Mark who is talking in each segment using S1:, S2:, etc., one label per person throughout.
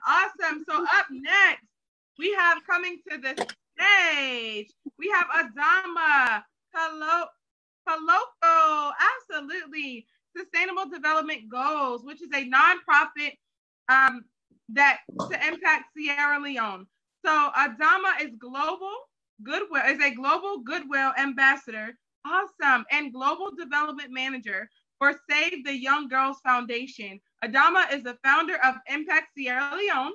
S1: Awesome. So up next, we have coming to the stage, we have Adama Kalokoh, absolutely. Sustainable Development Goals, which is a nonprofit that to impact Sierra Leone. So Adama is a global goodwill ambassador, awesome, and global development manager for Save the Young Girls Foundation. Adama is the founder of Impact Sierra Leone,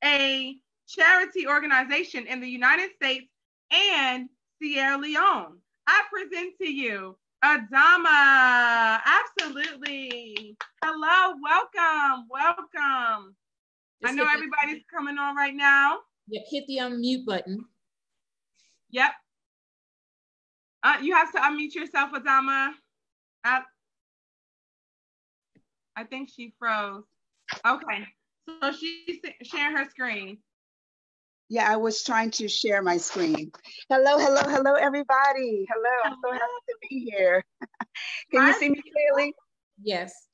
S1: a charity organization in the United States and Sierra Leone. I present to you Adama. Absolutely. Hello, welcome. I know everybody's coming on right now.
S2: Yep, hit the unmute button.
S1: Yep. You have to unmute yourself, Adama. I think she froze. Okay, so she's sharing her screen.
S3: Yeah, I was trying to share my screen. Hello, everybody. Hello, I'm so happy to be here. Can you see me clearly?
S2: Yes.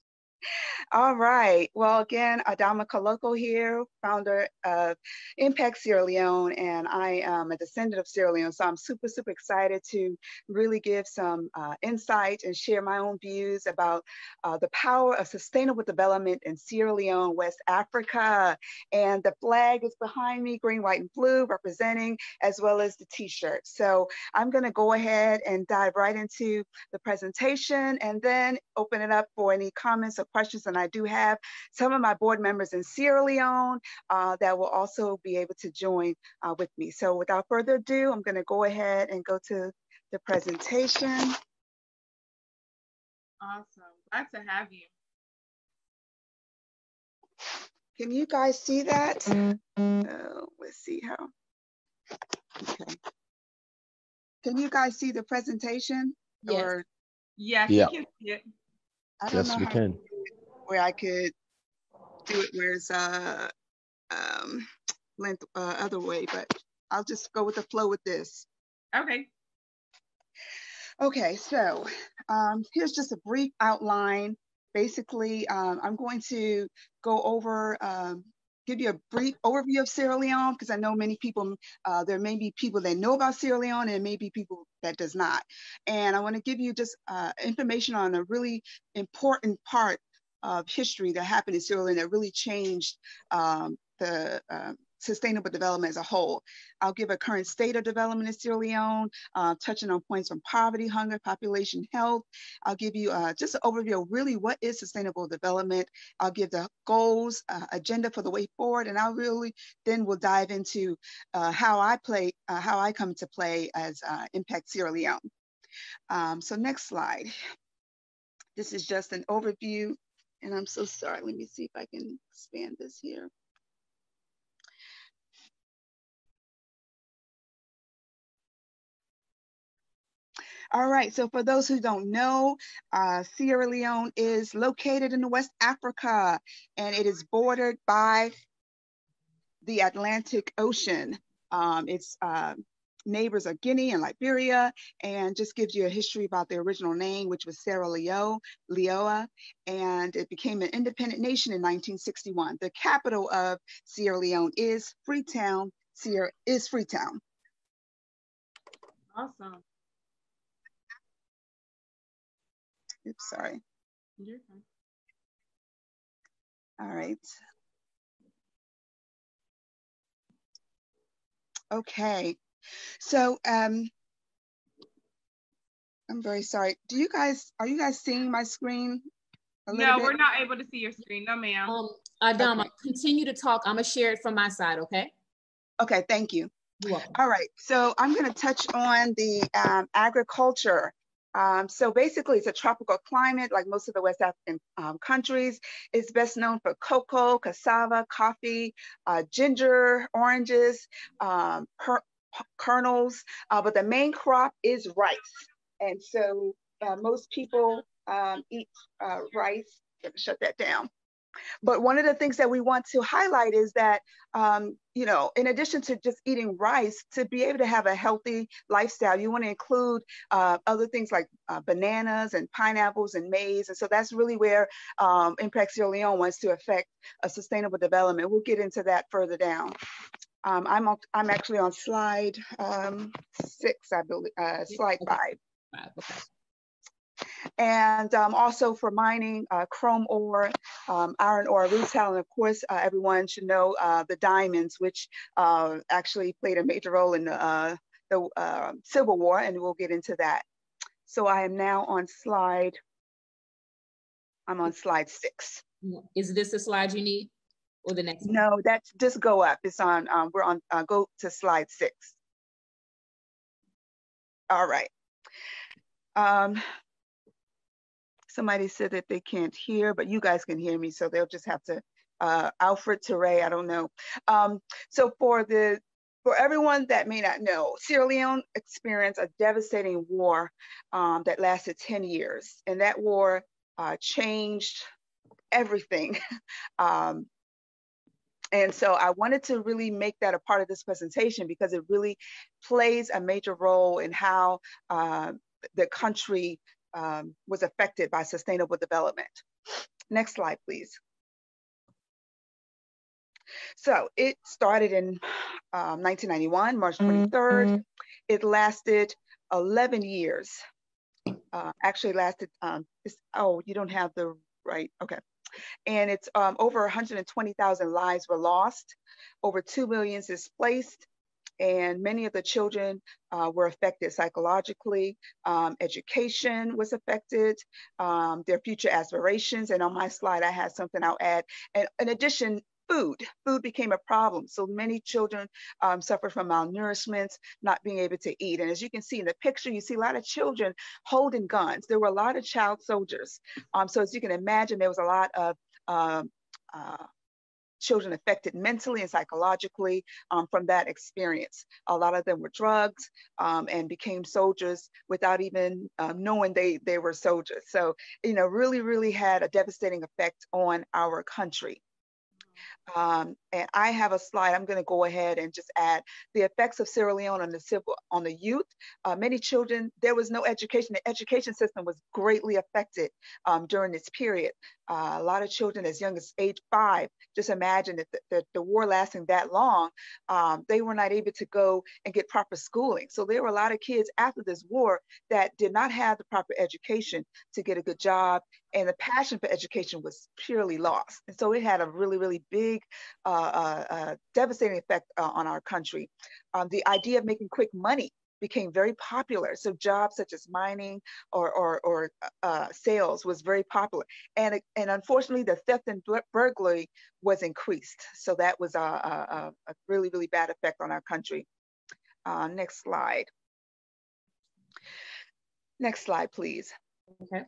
S3: All right. Well, again, Adama Kalokoh here, founder of Impact Sierra Leone, and I am a descendant of Sierra Leone. So I'm super excited to really give some insight and share my own views about the power of sustainable development in Sierra Leone, West Africa. And the flag is behind me, green, white, and blue, representing, as well as the t-shirt. So I'm going to go ahead and dive right into the presentation and then open it up for any comments or questions. And I do have some of my board members in Sierra Leone that will also be able to join with me. So without further ado, I'm going to go ahead and go to the presentation.
S1: Awesome. Glad to have you.
S3: Can you guys see that? Let's see how. Okay. Can you guys see the presentation?
S2: Yes.
S3: Or
S1: yes, you can see it.
S3: I don't
S4: Yes,
S3: know
S4: we can.
S3: Where I could do it where it's length other way, but I'll just go with the flow with this.
S1: Okay.
S3: Okay, so here's just a brief outline. Basically, I'm going to go over, give you a brief overview of Sierra Leone, because I know many people, there may be people that know about Sierra Leone and maybe people that does not. And I want to give you just information on a really important part of history that happened in Sierra Leone that really changed the sustainable development as a whole. I'll give a current state of development in Sierra Leone, touching on points from poverty, hunger, population health. I'll give you just an overview of really what is sustainable development. I'll give the goals, agenda for the way forward, and I'll really then we'll dive into how I come to play as Impact Sierra Leone. So next slide. This is just an overview, and I'm so sorry. Let me see if I can expand this here. All right, so for those who don't know, Sierra Leone is located in the West Africa, and it is bordered by the Atlantic Ocean. Its neighbors are Guinea and Liberia, and just gives you a history about the original name, which was Sierra Leone, and it became an independent nation in 1961. The capital of Sierra Leone is Freetown.
S1: Awesome.
S3: Oops, sorry.
S1: You're fine.
S3: All right. Okay. So I'm very sorry. Are you guys seeing my screen?
S1: No, we're not able to see your screen. No, ma'am.
S2: Adama,
S3: okay.
S2: Continue to talk. I'm gonna share it from my side, okay?
S3: Okay, thank you.
S2: You're welcome.
S3: All right, so I'm gonna touch on the agriculture. So basically it's a tropical climate like most of the West African countries. It's best known for cocoa, cassava, coffee, ginger, oranges, kernels, but the main crop is rice. And so most people eat rice. Let me shut that down. But one of the things that we want to highlight is that, you know, in addition to just eating rice, to be able to have a healthy lifestyle, you want to include other things like bananas and pineapples and maize. And so that's really where Impact Sierra Leone wants to affect a sustainable development. We'll get into that further down. I'm actually on slide 6, I believe, slide 5.
S2: Okay.
S3: And also for mining, chrome ore, iron ore, rutile, and of course, everyone should know the diamonds, which actually played a major role in the Civil War, and we'll get into that. So I am now on slide, I'm on slide 6.
S2: Is this the slide you need or the next one?
S3: No, that's just go up. It's on, we're on, go to slide 6. All right. Somebody said that they can't hear, but you guys can hear me, so they'll just have to, Alfred Teray, I don't know. So for everyone that may not know, Sierra Leone experienced a devastating war that lasted 10 years. And that war changed everything. And so I wanted to really make that a part of this presentation because it really plays a major role in how the country was affected by sustainable development. Next slide, please. So it started in 1991, March 23rd. It lasted 11 years. Actually lasted, oh, you don't have the right, okay. And it's over 120,000 lives were lost, over 2 million displaced, and many of the children were affected psychologically. Education was affected, their future aspirations. And on my slide, I had something I'll add. And in addition, food became a problem. So many children suffered from malnourishment, not being able to eat. And as you can see in the picture, you see a lot of children holding guns. There were a lot of child soldiers. So as you can imagine, there was a lot of children affected mentally and psychologically from that experience. A lot of them were drugged and became soldiers without even knowing they were soldiers. So, you know, really had a devastating effect on our country. And I have a slide. I'm going to go ahead and just add the effects of Sierra Leone on the youth. Many children, there was no education. The education system was greatly affected during this period. A lot of children as young as age 5, just imagine that the war lasting that long, they were not able to go and get proper schooling. So there were a lot of kids after this war that did not have the proper education to get a good job, and the passion for education was purely lost. And so it had a really big devastating effect on our country. The idea of making quick money became very popular. So jobs such as mining or sales was very popular. And unfortunately, the theft and burglary was increased. So that was a really bad effect on our country. Next slide. Next slide, please.
S2: Okay.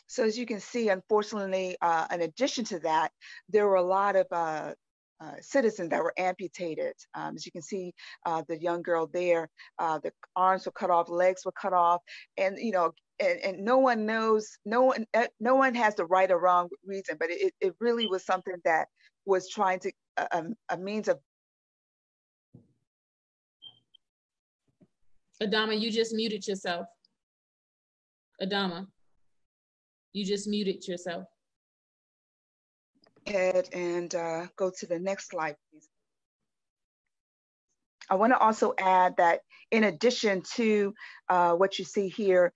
S3: So as you can see, unfortunately, in addition to that, there were a lot of citizens that were amputated. As you can see, the young girl there, the arms were cut off, legs were cut off, and you know, and no one knows, no one has the right or wrong reason, but it really was something that was trying to a means of.
S2: Adama, you just muted yourself. Adama, you just muted yourself.
S3: And go to the next slide, please. I want to also add that in addition to what you see here,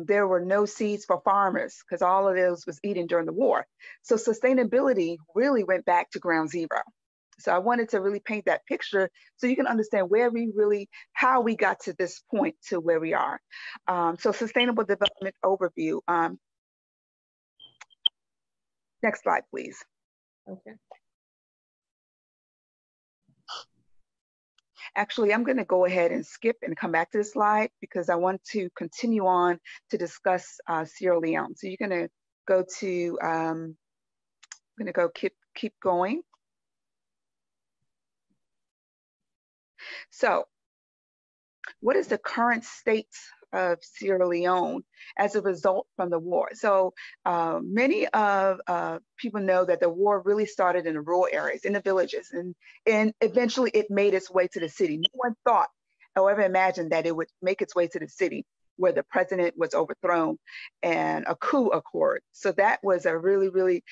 S3: there were no seeds for farmers because all of those was eaten during the war. So sustainability really went back to ground zero. So I wanted to really paint that picture so you can understand how we got to this point to where we are. So sustainable development overview. Next slide, please.
S2: Okay.
S3: Actually, I'm going to go ahead and skip and come back to the slide because I want to continue on to discuss Sierra Leone. So you're going to go to, I'm going to go keep going. So what is the current state of Sierra Leone as a result from the war. So many of people know that the war really started in the rural areas, in the villages, and eventually it made its way to the city. No one thought, however, imagined that it would make its way to the city where the president was overthrown and a coup occurred. So that was a really, really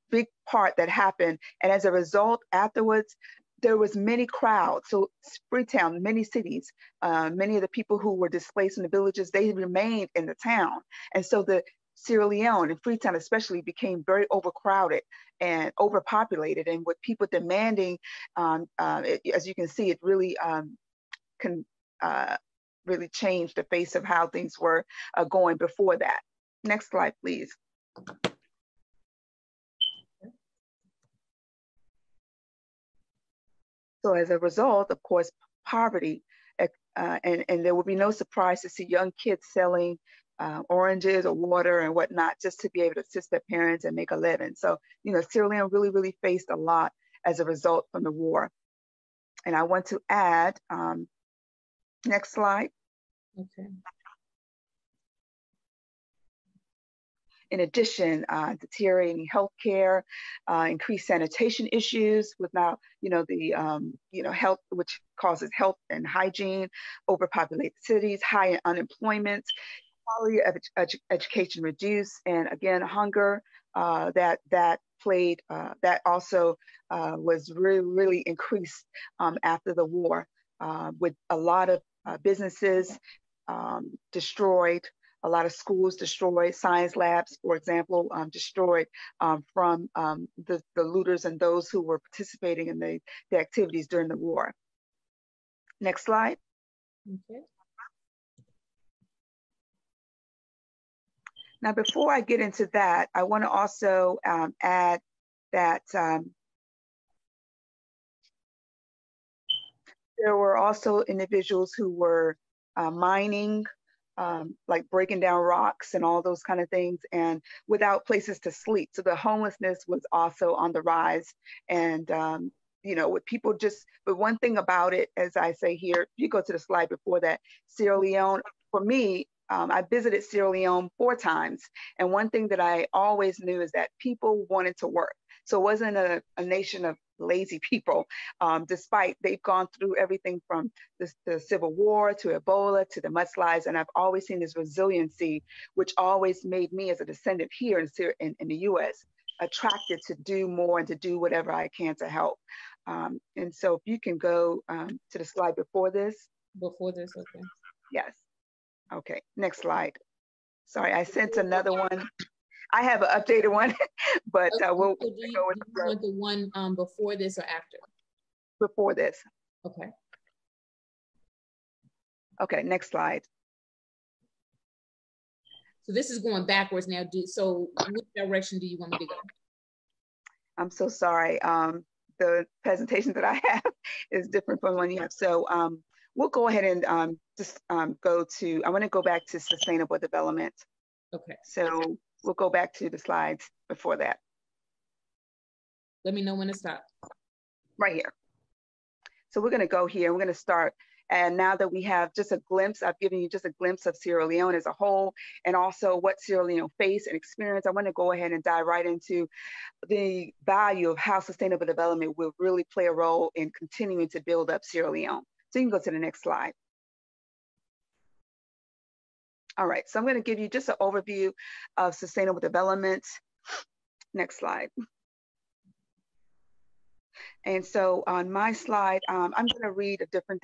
S3: big part that happened. And as a result, afterwards, there was many crowds. So Freetown, many cities, many of the people who were displaced in the villages, they remained in the town. And so the Sierra Leone and Freetown especially became very overcrowded and overpopulated, and with people demanding, as you can see, it really can really change the face of how things were going before that. Next slide, please. So as a result, of course, poverty, and there will be no surprise to see young kids selling oranges or water and whatnot just to be able to assist their parents and make a living. So, you know, Sierra Leone really, really faced a lot as a result from the war. And I want to add, next slide.
S2: Okay.
S3: In addition, deteriorating healthcare, increased sanitation issues with now, the health, which causes health and hygiene, overpopulated cities, high unemployment, quality of education reduced, and again, hunger that played, that also was really, really increased after the war, with a lot of businesses destroyed, a lot of schools destroyed, science labs, for example, destroyed from the looters and those who were participating in the activities during the war. Next slide.
S2: Okay.
S3: Now, before I get into that, I want to also add that there were also individuals who were mining, like breaking down rocks and all those kind of things, and without places to sleep. So the homelessness was also on the rise. And, with people just, but one thing about it, as I say here, you go to the slide before that, Sierra Leone, for me, I visited Sierra Leone 4 times. And one thing that I always knew is that people wanted to work. So it wasn't a nation of lazy people, despite they've gone through everything from the Civil War to Ebola to the mudslides. And I've always seen this resiliency, which always made me as a descendant here in the US, attracted to do more and to do whatever I can to help. And so if you can go to the slide before this.
S2: Before this, okay.
S3: Yes. Okay, next slide. Sorry, I sent another one. I have an updated one, but
S2: okay,
S3: we'll
S2: so do you
S3: want
S2: the one before this or after?
S3: Before this.
S2: Okay.
S3: Okay, next slide.
S2: So this is going backwards now. So which direction do you want me to go?
S3: I'm so sorry. The presentation that I have is different from one you have. So we'll go ahead and just go to, I want to go back to sustainable development.
S2: Okay.
S3: So we'll go back to the slides before that.
S2: Let me know when to stop.
S3: Right here. So we're going to go here. We're going to start. And now that we have just a glimpse, I've given you just a glimpse of Sierra Leone as a whole, and also what Sierra Leone faced and experienced. I want to go ahead and dive right into the value of how sustainable development will really play a role in continuing to build up Sierra Leone. So you can go to the next slide. All right, so I'm going to give you just an overview of sustainable development. Next slide. And so on my slide, I'm going to read a different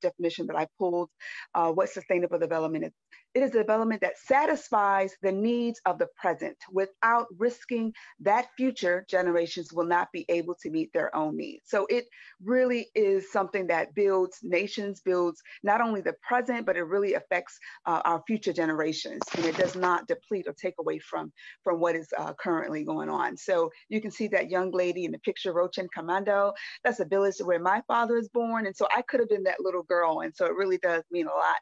S3: definition that I pulled, what sustainable development is. It is development that satisfies the needs of the present without risking that future generations will not be able to meet their own needs. So it really is something that builds nations, builds not only the present, but it really affects our future generations. And it does not deplete or take away from what is currently going on. So you can see that young lady in the picture, Rochin Commando, that's a village where my father is born. And so I could have been that little girl. And so it really does mean a lot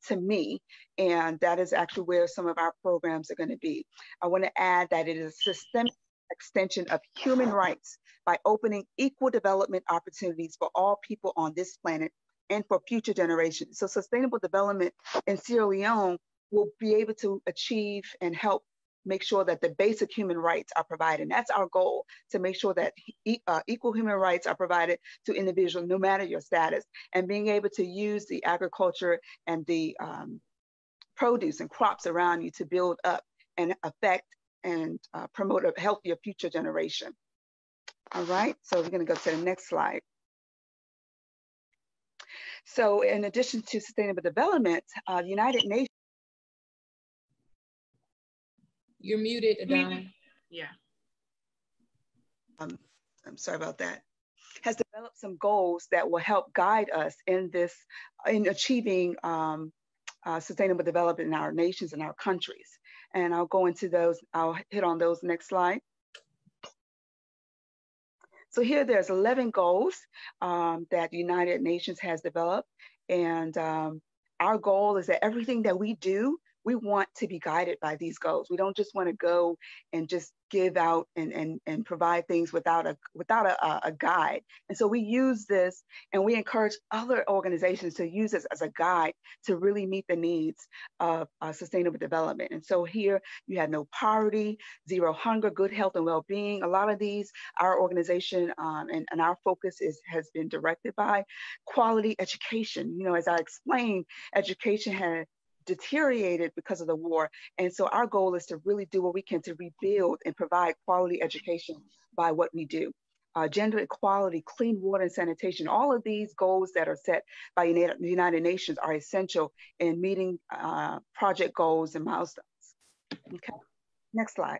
S3: to me. And that is actually where some of our programs are going to be. I want to add that it is a systemic extension of human rights by opening equal development opportunities for all people on this planet and for future generations. So sustainable development in Sierra Leone will be able to achieve and help make sure that the basic human rights are provided. And that's our goal, to make sure that equal human rights are provided to individuals, no matter your status, and being able to use the agriculture and the produce and crops around you to build up and affect and promote a healthier future generation. All right, so we're going to go to the next slide. So in addition to sustainable development, the United Nations.
S2: You're muted, Adama.
S1: Yeah.
S3: I'm sorry about that. Has developed some goals that will help guide us in this, in achieving sustainable development in our nations and our countries. And I'll go into those, I'll hit on those next slide. So here there's 11 goals that the United Nations has developed. And our goal is that everything that we do, we want to be guided by these goals. We don't just want to go and just give out and provide things without a guide. And so we use this, and we encourage other organizations to use this as a guide to really meet the needs of sustainable development. And so here you have no poverty, zero hunger, good health and well-being. A lot of these, our organization and our focus has been directed by quality education. You know, as I explained, education has deteriorated because of the war. And so our goal is to really do what we can to rebuild and provide quality education by what we do. Gender equality, clean water and sanitation, all of these goals that are set by the United Nations are essential in meeting project goals and milestones. Okay, next slide.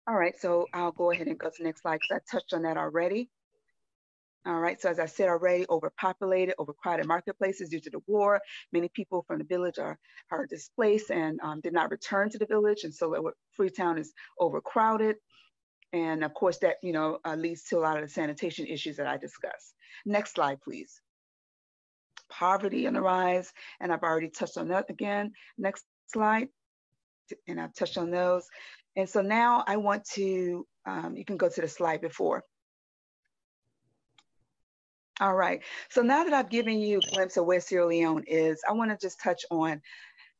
S3: All right, so I'll go ahead and go to the next slide because I touched on that already. All right, so as I said already, overpopulated, overcrowded marketplaces due to the war. Many people from the village are displaced and did not return to the village. And so Freetown is overcrowded. And of course that, you know, leads to a lot of the sanitation issues that I discussed. Next slide, please. Poverty on the rise. And I've already touched on that again. Next slide. And I've touched on those. And so now I want to, you can go to the slide before. All right, so now that I've given you a glimpse of where Sierra Leone is, I want to just touch on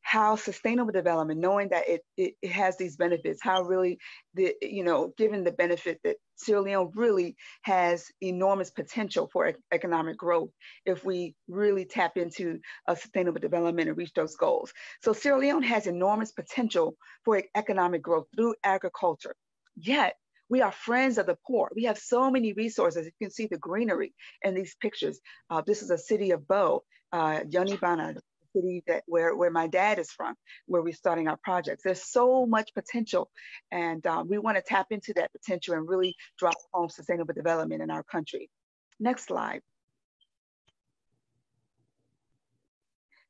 S3: how sustainable development, knowing that it has these benefits, how really, given the benefit that Sierra Leone really has enormous potential for economic growth if we really tap into sustainable development and reach those goals. So Sierra Leone has enormous potential for economic growth through agriculture, yet we are friends of the poor. We have so many resources. You can see the greenery in these pictures. This is a city of Bo, Yonibana, the city where my dad is from, where we're starting our projects. There's so much potential, and we want to tap into that potential and really drive home sustainable development in our country. Next slide.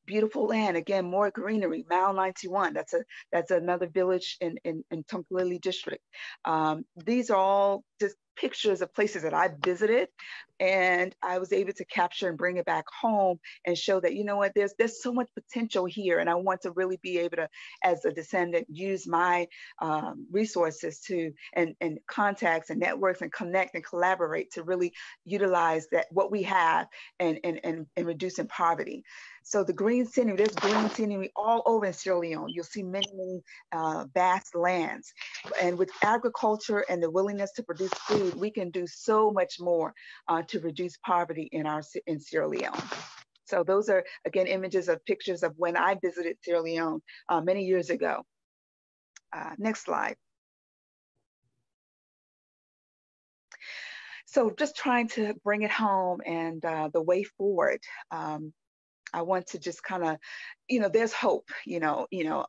S3: Beautiful land, again, more greenery. Mile 91, that's another village in Tonkalili district. These are all just pictures of places that I visited, and I was able to capture and bring it back home and show that, you know what, there's so much potential here, and I want to really be able to, as a descendant, use my resources to and contacts and networks and connect and collaborate to really utilize that what we have and reducing poverty. So the green scenery, there's green scenery all over in Sierra Leone. You'll see many, many vast lands. And with agriculture and the willingness to produce food, we can do so much more to reduce poverty in Sierra Leone. So those are, again, images of pictures of when I visited Sierra Leone many years ago. Next slide. So just trying to bring it home and the way forward. I want to just kind of, there's hope,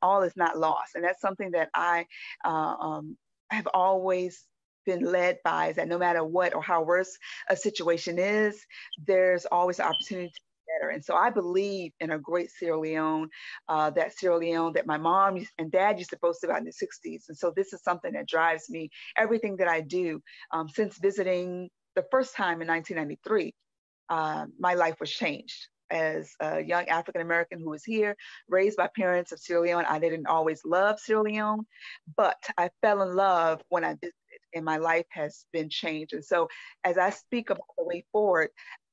S3: all is not lost. And that's something that I have always been led by, is that no matter what or how worse a situation is, there's always an opportunity to be better. And so I believe in a great Sierra Leone, that my mom and dad used to boast about in the 60s. And so this is something that drives me, everything that I do. Since visiting the first time in 1993, my life was changed. As a young African-American who was here, raised by parents of Sierra Leone, I didn't always love Sierra Leone, but I fell in love when I visited. and my life has been changed. And so as I speak about the way forward,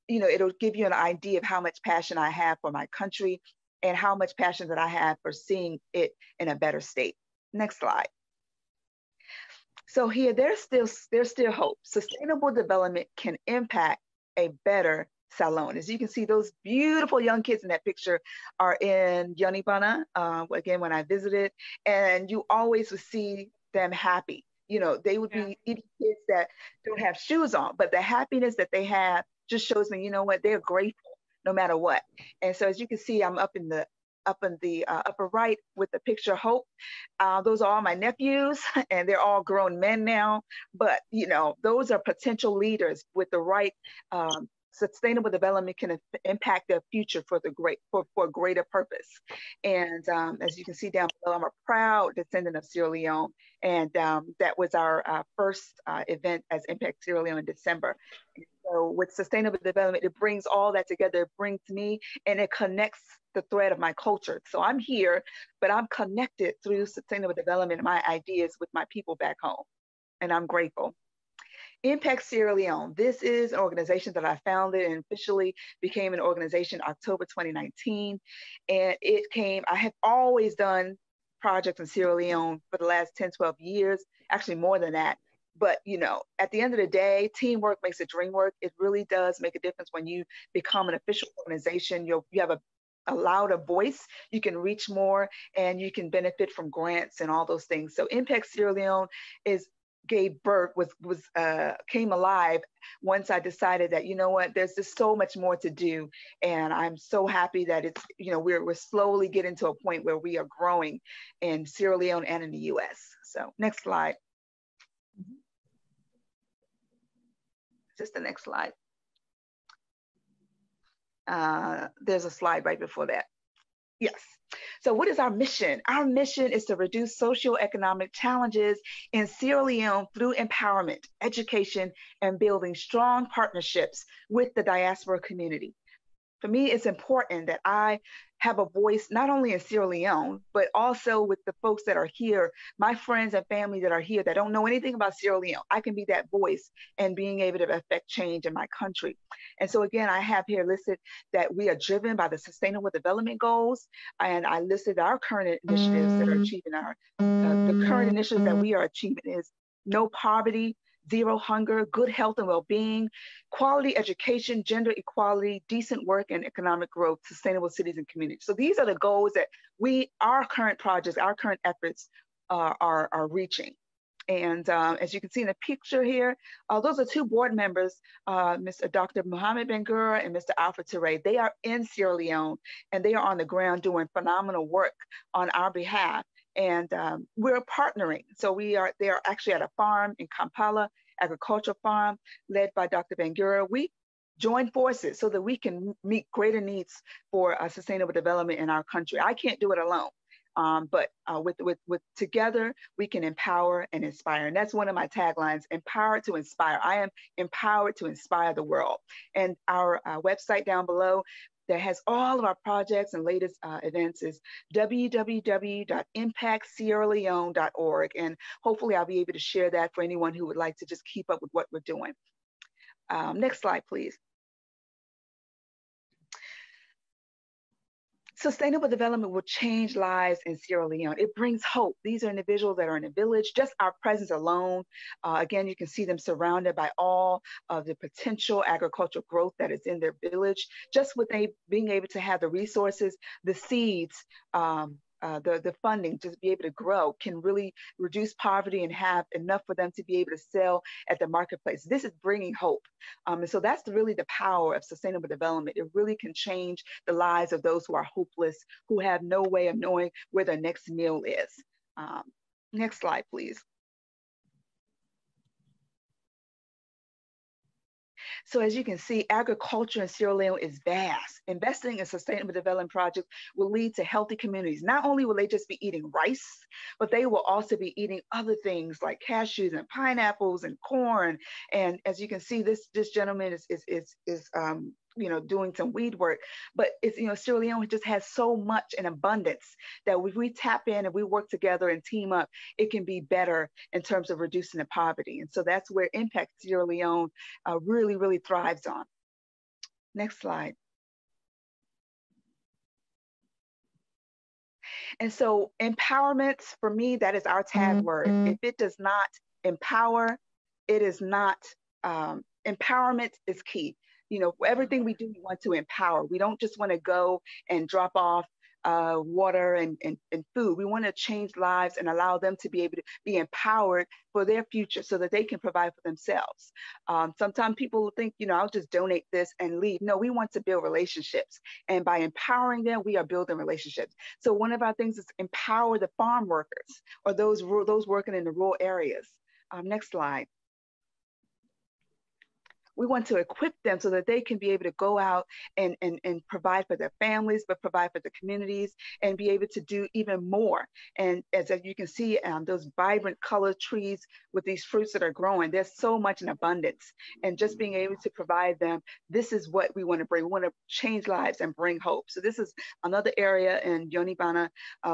S3: you know, it'll give you an idea of how much passion I have for my country and how much passion that I have for seeing it in a better state. Next slide. So here, there's still hope. Sustainable development can impact a better Salon. As you can see, those beautiful young kids in that picture are in Yonibana, again, when I visited, and you always would see them happy. You know, they would be even kids that don't have shoes on, but the happiness that they have just shows me, you know what, they're grateful no matter what. And so as you can see, I'm up in the upper right with the picture Hope. Those are all my nephews, and they're all grown men now. But you know, those are potential leaders with the right sustainable development can impact their future for a greater purpose. And as you can see down below, I'm a proud descendant of Sierra Leone, and that was our first event as Impact Sierra Leone in December. And so with sustainable development, it brings all that together. It brings me, and it connects the thread of my culture. So I'm here, but I'm connected through sustainable development and my ideas with my people back home, and I'm grateful. Impact Sierra Leone. This is an organization that I founded and officially became an organization October 2019. And I have always done projects in Sierra Leone for the last 10, 12 years, actually more than that. But, you know, at the end of the day, teamwork makes the dream work. It really does make a difference when you become an official organization. You have a louder voice, you can reach more, and you can benefit from grants and all those things. So Impact Sierra Leone came alive once I decided that, you know what, there's just so much more to do. And I'm so happy that it's, you know, we're slowly getting to a point where we are growing in Sierra Leone and in the US. So next slide. Just the next slide. There's a slide right before that. Yes. So what is our mission? Our mission is to reduce socioeconomic challenges in Sierra Leone through empowerment, education, and building strong partnerships with the diaspora community. For me, it's important that I have a voice not only in Sierra Leone, but also with the folks that are here, my friends and family that are here that don't know anything about Sierra Leone. I can be that voice and being able to affect change in my country. And so again, I have here listed that we are driven by the Sustainable Development Goals, and I listed our current initiatives that are achieving the current initiatives that we are achieving is no poverty, zero hunger, good health and well-being, quality education, gender equality, decent work and economic growth, sustainable cities and communities. So these are the goals that our current projects, our current efforts are reaching. And as you can see in the picture here, those are two board members, Mr. Dr. Mohammed Bangura and Mr. Alfred Touré. They are in Sierra Leone, and they are on the ground doing phenomenal work on our behalf. And we're partnering. So they are actually at a farm in Kampala, agricultural farm led by Dr. Bangura. We join forces so that we can meet greater needs for sustainable development in our country. I can't do it alone. But with together, we can empower and inspire. And that's one of my taglines, empowered to inspire. I am empowered to inspire the world. And our website down below that has all of our projects and latest events is www.impactsierraleone.org. And hopefully I'll be able to share that for anyone who would like to just keep up with what we're doing. Next slide, please. Sustainable development will change lives in Sierra Leone. It brings hope. These are individuals that are in a village. Just our presence alone, again, you can see them surrounded by all of the potential agricultural growth that is in their village. Just with being able to have the resources, the seeds, the funding to be able to grow can really reduce poverty and have enough for them to be able to sell at the marketplace. This is bringing hope. And so that's really the power of sustainable development. It really can change the lives of those who are hopeless, who have no way of knowing where their next meal is. Next slide, please. So as you can see, agriculture in Sierra Leone is vast. Investing in sustainable development projects will lead to healthy communities. Not only will they just be eating rice, but they will also be eating other things like cashews and pineapples and corn. And as you can see, this gentleman is doing some weed work. But it's, Sierra Leone just has so much in abundance that if we tap in and we work together and team up, it can be better in terms of reducing the poverty. And so that's where Impact Sierra Leone really, really thrives on. Next slide. And so empowerment, for me, that is our tag word. If it does not empower, it is not, empowerment is key. Everything we do, we want to empower. We don't just want to go and drop off water and food. We want to change lives and allow them to be able to be empowered for their future so that they can provide for themselves. Sometimes people think, I'll just donate this and leave. No, we want to build relationships. And by empowering them, we are building relationships. So one of our things is empower the farm workers or those working in the rural areas. Next slide. We want to equip them so that they can be able to go out and provide for their families, but provide for the communities and be able to do even more. And as you can see, those vibrant colored trees with these fruits that are growing, there's so much in abundance. And just being able to provide them, this is what we want to bring. We want to change lives and bring hope. So this is another area in Yonibana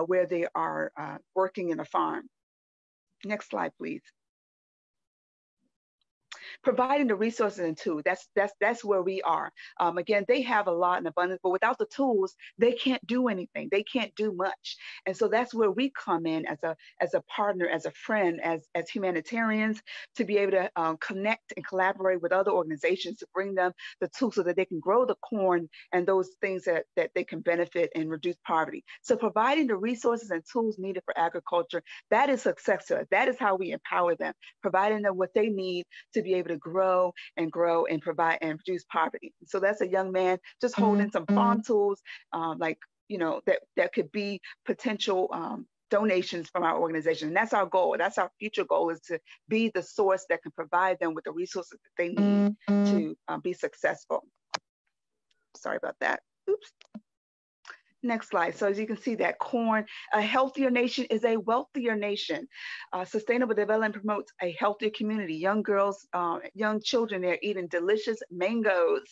S3: where they are working in a farm. Next slide, please. Providing the resources and tools, that's where we are. Again, they have a lot in abundance, but without the tools, they can't do anything. They can't do much. And so that's where we come in as a partner, as a friend, as humanitarians, to be able to connect and collaborate with other organizations to bring them the tools so that they can grow the corn and those things that they can benefit and reduce poverty. So providing the resources and tools needed for agriculture, that is success to us. That is how we empower them, providing them what they need to be able to grow and provide and reduce poverty. So that's a young man just holding some farm tools, that could be potential donations from our organization. And that's our goal. That's our future goal, is to be the source that can provide them with the resources that they need to be successful. Sorry about that. Oops. Next slide. So as you can see, that corn, a healthier nation is a wealthier nation. Sustainable development promotes a healthier community. Young girls, young children, they're eating delicious mangoes.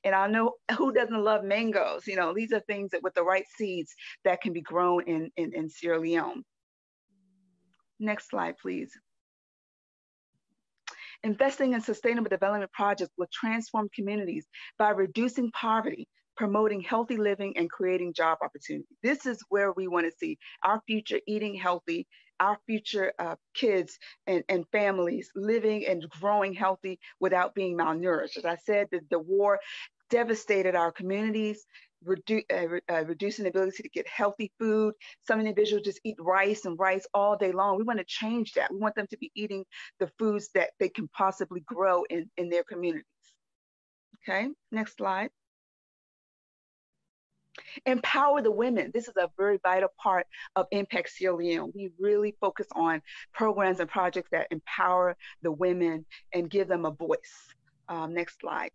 S3: And I know who doesn't love mangoes. These are things that with the right seeds that can be grown in Sierra Leone. Next slide, please. Investing in sustainable development projects will transform communities by reducing poverty, promoting healthy living, and creating job opportunities. This is where we want to see our future eating healthy, our future kids and families living and growing healthy without being malnourished. As I said, the war devastated our communities, reducing the ability to get healthy food. Some individuals just eat rice all day long. We want to change that. We want them to be eating the foods that they can possibly grow in their communities. Okay, next slide. Empower the women. This is a very vital part of Impact Sierra Leone. We really focus on programs and projects that empower the women and give them a voice. Next slide.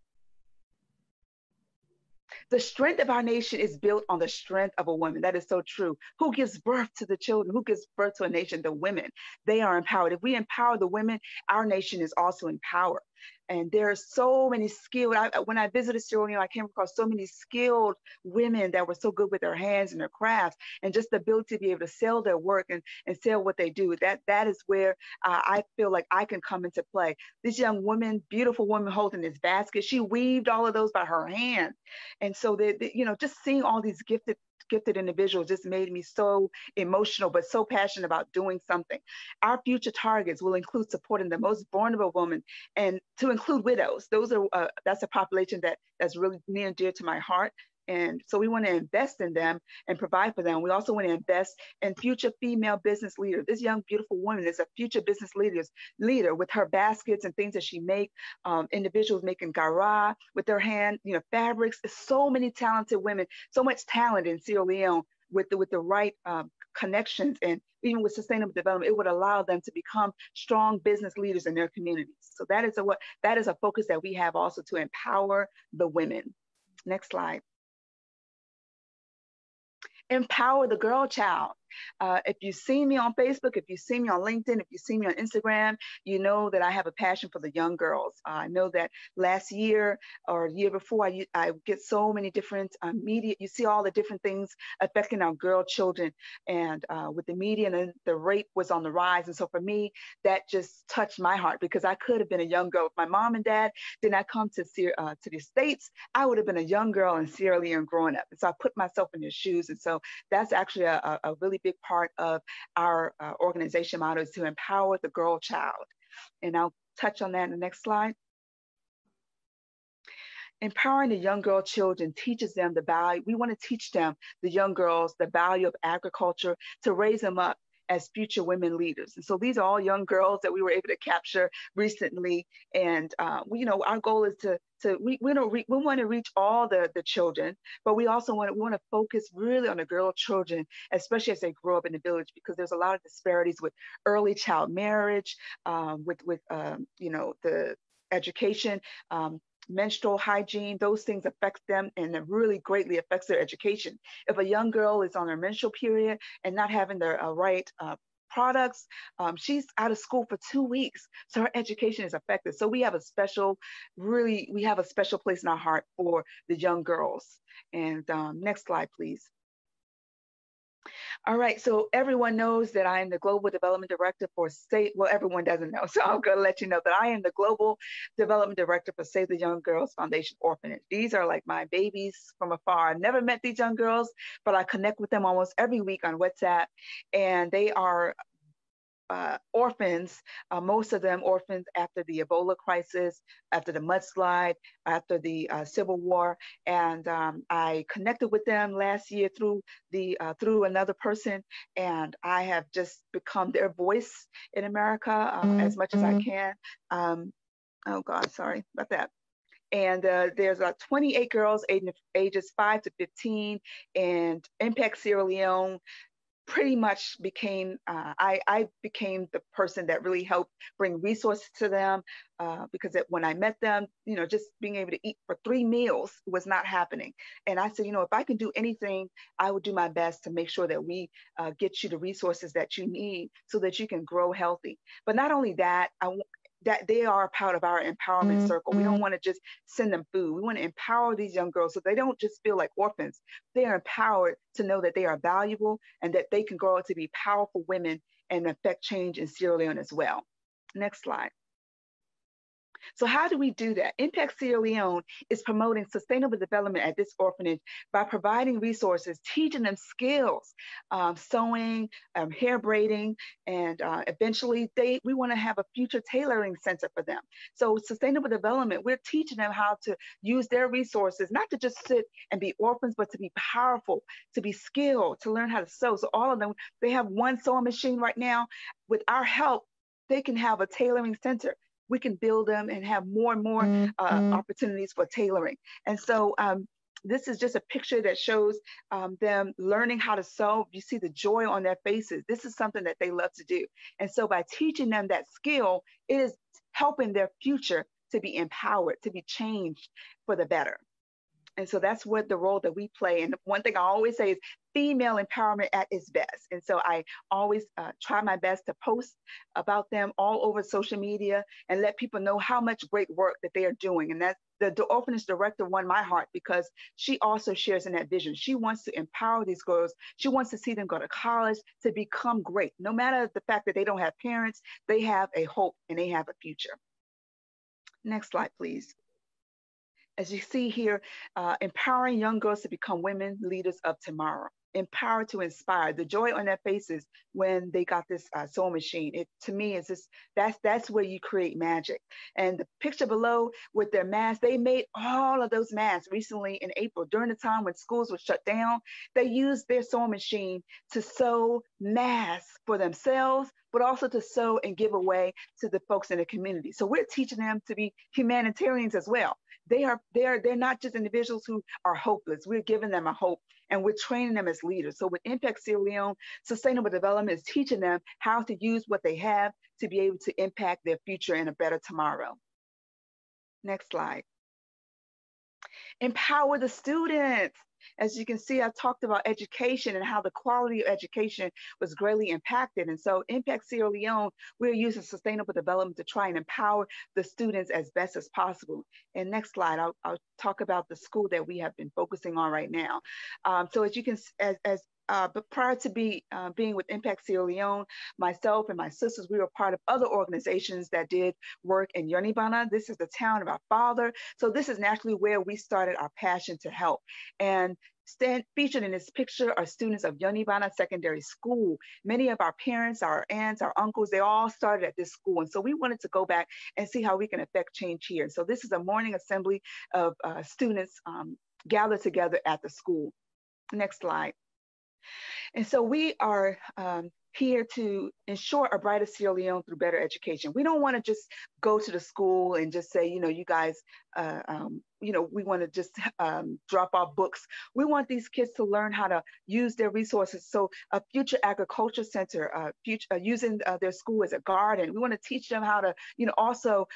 S3: The strength of our nation is built on the strength of a woman. That is so true. Who gives birth to the children? Who gives birth to a nation? The women. They are empowered. If we empower the women, our nation is also empowered. And there are so many skilled, when I visited Sierra Leone, I came across so many skilled women that were so good with their hands and their crafts, and just the ability to be able to sell their work and sell what they do. That is where I feel like I can come into play. This young woman, beautiful woman holding this basket, she weaved all of those by her hand. And so, just seeing all these gifted individuals just made me so emotional, but so passionate about doing something. Our future targets will include supporting the most vulnerable women, and to include widows. That's a population that's really near and dear to my heart. And so we want to invest in them and provide for them. We also want to invest in future female business leaders. This young, beautiful woman is a future business leader with her baskets and things that she makes, individuals making gara with their hand, fabrics. So many talented women, so much talent in Sierra Leone with the right connections, and even with sustainable development, it would allow them to become strong business leaders in their communities. So that is a focus that we have also, to empower the women. Next slide. Empower the girl child. If you've seen me on Facebook, if you've seen me on LinkedIn, if you've seen me on Instagram, you know that I have a passion for the young girls. I know that last year or year before, I get so many different media. You see all the different things affecting our girl children, and with the media, and the rape was on the rise. And so for me, that just touched my heart, because I could have been a young girl. If my mom and dad did not come to the States, I would have been a young girl in Sierra Leone growing up. And so I put myself in their shoes. And so that's actually a really big part of our organization motto, is to empower the girl child. And I'll touch on that in the next slide. Empowering the young girl children teaches them the value. We want to teach them, the young girls, the value of agriculture, to raise them up as future women leaders. And so these are all young girls that we were able to capture recently. And our goal is we want to reach all the children, but we also want to focus really on the girl children, especially as they grow up in the village, because there's a lot of disparities with early child marriage, with the education, menstrual hygiene. Those things affect them, and it really greatly affects their education. If a young girl is on her menstrual period and not having the right products, she's out of school for 2 weeks, so her education is affected. So we have a special place in our heart for the young girls. And next slide, please. All right, so everyone knows that I am the Global Development Director for well, everyone doesn't know, so I'm gonna let you know that I am the Global Development Director for Save the Young Girls Foundation Orphanage. These are like my babies from afar. I've never met these young girls, but I connect with them almost every week on WhatsApp, and they are orphans, most of them orphans after the Ebola crisis, after the mudslide, after the Civil War. And I connected with them last year through another person, and I have just become their voice in America as much as I can. Oh God, sorry about that. And there's 28 girls ages 5 to 15, and Impact Sierra Leone pretty much became, I became the person that really helped bring resources to them, because when I met them, just being able to eat for 3 meals was not happening. And I said, if I can do anything, I would do my best to make sure that we get you the resources that you need so that you can grow healthy. But not only that, that they are a part of our empowerment circle. We don't want to just send them food. We want to empower these young girls so they don't just feel like orphans. They are empowered to know that they are valuable and that they can grow up to be powerful women and affect change in Sierra Leone as well. Next slide. So how do we do that? Impact Sierra Leone is promoting sustainable development at this orphanage by providing resources, teaching them skills, sewing, hair braiding, and eventually we want to have a future tailoring center for them. So sustainable development, we're teaching them how to use their resources, not to just sit and be orphans, but to be powerful, to be skilled, to learn how to sew. So all of them, they have one sewing machine right now. With our help, they can have a tailoring center. We can build them and have more and more opportunities for tailoring. And so this is just a picture that shows them learning how to sew. You see the joy on their faces. This is something that they love to do. And so by teaching them that skill, it is helping their future to be empowered, to be changed for the better. And so that's what the role that we play. And one thing I always say is female empowerment at its best. And so I always try my best to post about them all over social media and let people know how much great work that they are doing. And that the orphanage director won my heart because she also shares in that vision. She wants to empower these girls. She wants to see them go to college, to become great. No matter the fact that they don't have parents, they have a hope and they have a future. Next slide, please. As you see here, empowering young girls to become women leaders of tomorrow. Empowered to inspire. The joy on their faces when they got this sewing machine. It, to me, is just that's where you create magic. And the picture below with their masks, they made all of those masks recently in April during the time when schools were shut down. They used their sewing machine to sew masks for themselves, but also to sew and give away to the folks in the community. So we're teaching them to be humanitarians as well. They're not just individuals who are hopeless. We're giving them a hope and we're training them as leaders. So with Impact Sierra Leone, sustainable development is teaching them how to use what they have to be able to impact their future in a better tomorrow. Next slide. Empower the students. As you can see, I talked about education and how the quality of education was greatly impacted. And so Impact Sierra Leone, we're using sustainable development to try and empower the students as best as possible. And next slide, I'll talk about the school that we have been focusing on right now. So as you can, but prior to being with Impact Sierra Leone, myself and my sisters, we were part of other organizations that did work in Yonibana. This is the town of our father. So this is naturally where we started our passion to help. And featured in this picture are students of Yonibana Secondary School. Many of our parents, our aunts, our uncles, they all started at this school. And so we wanted to go back and see how we can affect change here. So this is a morning assembly of students gathered together at the school. Next slide. And so we are here to ensure a brighter Sierra Leone through better education. We don't want to just go to the school and just say, you guys, we want to just drop off books. We want these kids to learn how to use their resources. So a future agriculture center, using their school as a garden. We want to teach them how to, also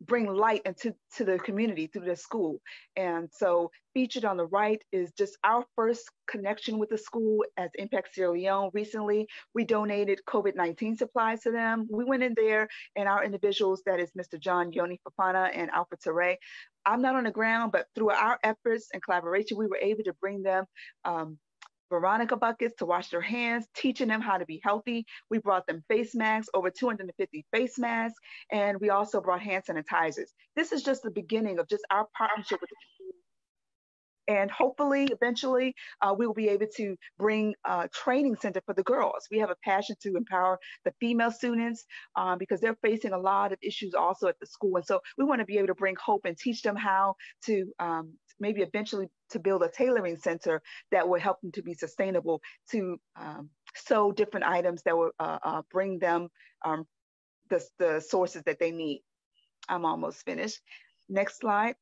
S3: bring light into the community through the school. And so featured on the right is just our first connection with the school as Impact Sierra Leone. Recently, we donated COVID-19 supplies to them. We went in there and our individuals, that is Mr. John Yoni Fafana and Alfred Teray. I'm not on the ground, but through our efforts and collaboration, we were able to bring them Veronica buckets to wash their hands, teaching them how to be healthy. We brought them face masks, over 250 face masks, and we also brought hand sanitizers. This is just the beginning of just our partnership with the community. And hopefully, eventually, we will be able to bring a training center for the girls. We have a passion to empower the female students because they're facing a lot of issues also at the school. And so we want to be able to bring hope and teach them how to maybe eventually to build a tailoring center that will help them to be sustainable, to sew different items that will bring them the sources that they need. I'm almost finished. Next slide.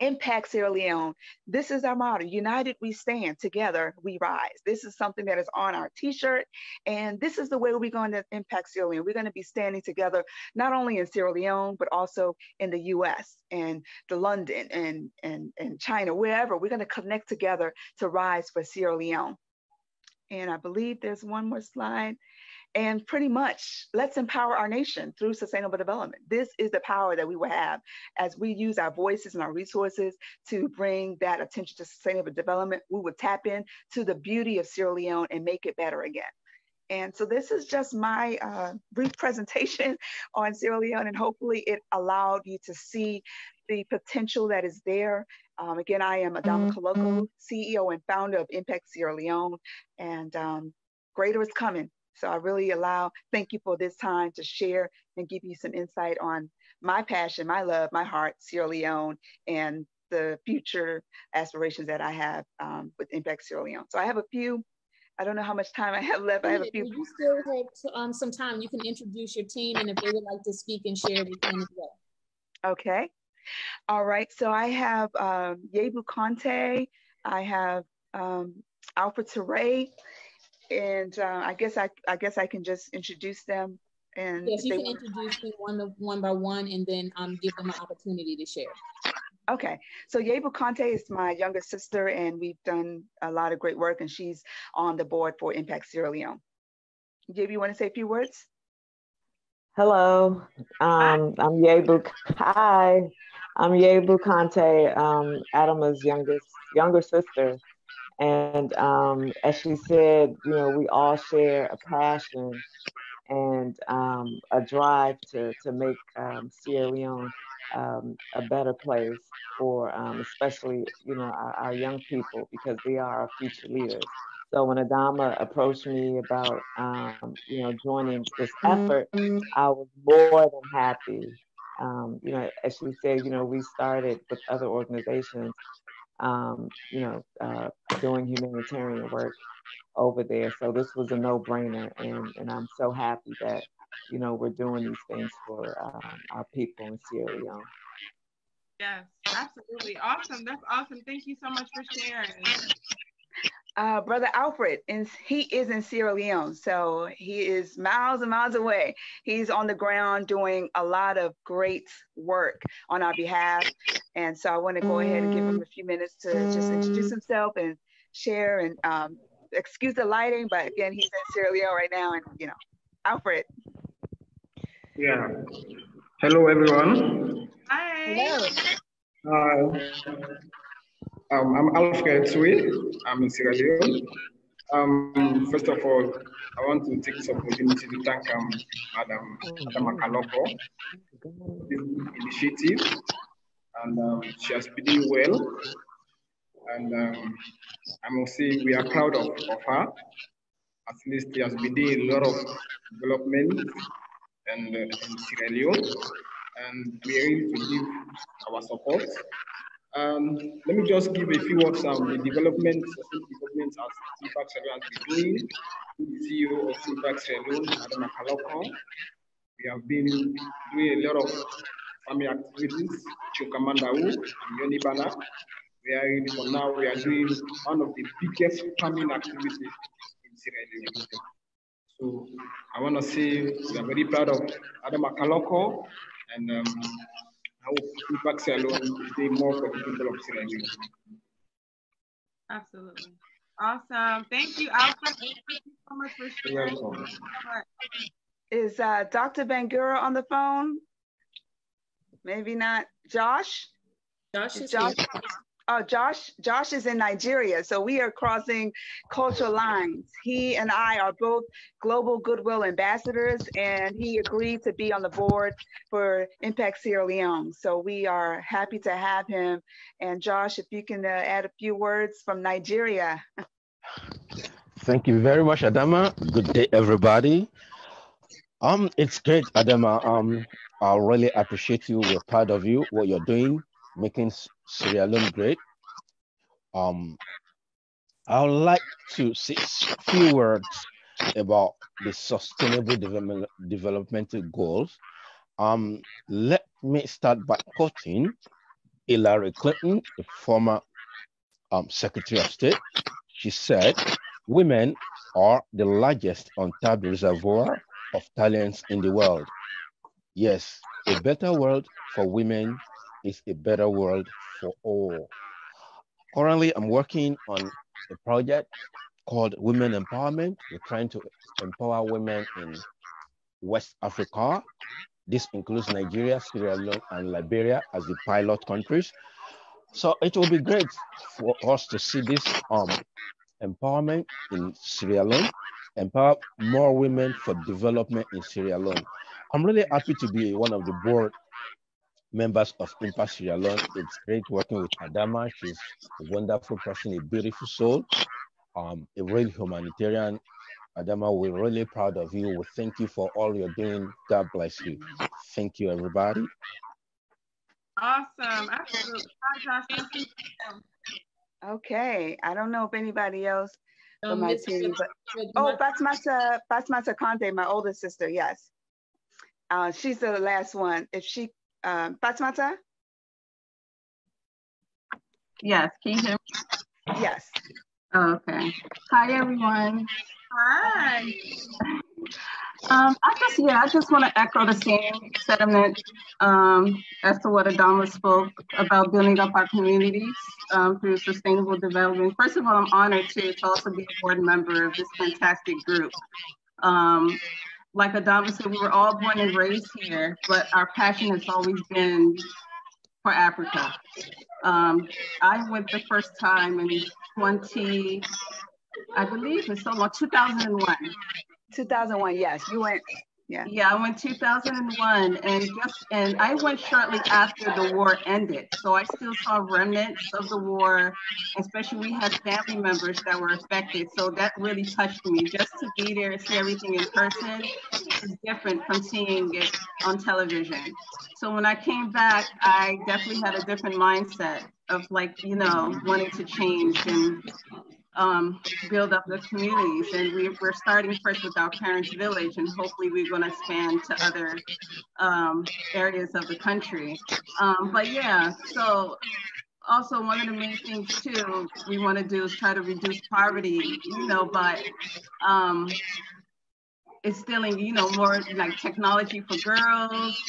S3: Impact Sierra Leone. This is our motto. United we stand, together we rise. This is something that is on our t-shirt. And this is the way we're going to impact Sierra Leone. We're going to be standing together, not only in Sierra Leone, but also in the US and the London and China, wherever. We're going to connect together to rise for Sierra Leone. And I believe there's one more slide. And pretty much, let's empower our nation through sustainable development. This is the power that we will have as we use our voices and our resources to bring that attention to sustainable development. We will tap into the beauty of Sierra Leone and make it better again. And so this is just my brief presentation on Sierra Leone, and hopefully it allowed you to see the potential that is there. Again, I am Adama Kalokoh, CEO and founder of Impact Sierra Leone, and greater is coming. So I really thank you for this time to share and give you some insight on my passion, my love, my heart, Sierra Leone, and the future aspirations that I have with Impact Sierra Leone. So I have a few, I don't know how much time I have left. I have a few.
S2: You still have some time. You can introduce your team, and if they would like to speak and share, they can as well.
S3: Okay. All right. So I have Yebu Conte. I have Alfred Teray. And I guess I can just introduce them. And
S2: yes, you can introduce them one by one, and then give them an opportunity to share.
S3: Okay, so Yebu Conte is my younger sister, and we've done a lot of great work, and she's on the board for Impact Sierra Leone. Yebu, you want to say a few words?
S4: Hello, I'm Yebu. Hi, I'm Yebu Conte, Adama's younger sister. And as she said, we all share a passion and a drive to make Sierra Leone a better place for especially, our young people, because they are our future leaders. So when Adama approached me about, joining this effort, I was more than happy. As she said, we started with other organizations doing humanitarian work over there. So this was a no-brainer, and I'm so happy that we're doing these things for our people in Sierra Leone.
S1: Yes, absolutely. Awesome. That's awesome. Thank you so much for sharing.
S3: Brother Alfred, and he is in Sierra Leone, so he is miles and miles away. He's on the ground doing a lot of great work on our behalf, and so I want to go ahead and give him a few minutes to just introduce himself and share. And excuse the lighting, but again, he's in Sierra Leone right now, and Alfred.
S5: Yeah. Hello, everyone.
S1: Hi.
S2: Hello.
S5: I'm Alfred Sui. I'm in Sierra Leone. First of all, I want to take this opportunity to thank Madam Adama Kalokoh for this initiative, and she has been doing well. And I must say we are proud of her. At least she has been doing a lot of development in Sierra Leone, and we are ready to give our support. Let me just give a few words on the development as Impact Sierra Leone has been doing. The CEO of Impact Sierra Leone, Adama Kalokoh. We have been doing a lot of farming activities, Chukamandau and Yonibana. For now, we are doing one of the biggest farming activities in Sierra Leone. So I want to say we are very proud of Adama Kalokoh, and I hope Impact Sierra Leone is doing more for the people of Sierra Leone.
S1: Absolutely. Awesome. Thank you, Alfred. Thank you so much for sharing.
S5: You're welcome.
S3: Is Dr. Bangura on the phone? Maybe not. Josh?
S2: Josh is
S3: Josh?
S2: here.
S3: Oh, Josh is in Nigeria, so we are crossing cultural lines. He and I are both global goodwill ambassadors, and he agreed to be on the board for Impact Sierra Leone. So we are happy to have him. And Josh, if you can add a few words from Nigeria.
S6: Thank you very much, Adama. Good day, everybody. It's great, Adama. I really appreciate you. We're proud of you, what you're doing, making Sierra Leone great. I would like to say a few words about the sustainable developmental goals. Let me start by quoting Hillary Clinton, the former Secretary of State. She said, "Women are the largest untapped reservoir of talents in the world." Yes, a better world for women is a better world for all. Currently, I'm working on a project called Women Empowerment. We're trying to empower women in West Africa. This includes Nigeria, Sierra Leone, and Liberia as the pilot countries. So it will be great for us to see this empowerment in Sierra Leone, empower more women for development in Sierra Leone. I'm really happy to be one of the board members of Impact Sierra Leone. It's great working with Adama. She's a wonderful person, a beautiful soul, a real humanitarian. Adama, we're really proud of you. We thank you for all you're doing. God bless you. Thank you, everybody.
S1: Awesome. Absolutely. Hi, Josh.
S3: Okay, I don't know if anybody else from my
S2: Miss-
S3: team, but
S2: Oh,
S3: Fatmata Conte, my older sister, yes. She's the last one. If she, Fatmata?
S7: Yes, can you hear me?
S3: Yes.
S7: Okay. Hi, everyone.
S1: Hi.
S7: I just want to echo the same sentiment as to what Adama spoke about building up our communities through sustainable development. First of all, I'm honored to also be a board member of this fantastic group. Like Adama said, we were all born and raised here, but our passion has always been for Africa. I went the first time in I believe it's so long, 2001.
S3: 2001, yes, you went, yeah.
S7: Yeah, I went 2001, and I went shortly after the war ended. So I still saw remnants of the war, especially we had family members that were affected. So that really touched me. Just to be there and see everything in person is different from seeing it on television. So when I came back, I definitely had a different mindset of wanting to change and build up the communities. And we're starting first with our parents' village, and hopefully we're going to expand to other areas of the country. But yeah, so also one of the main things too we want to do is try to reduce poverty, you know, but instilling, you know, more like technology for girls,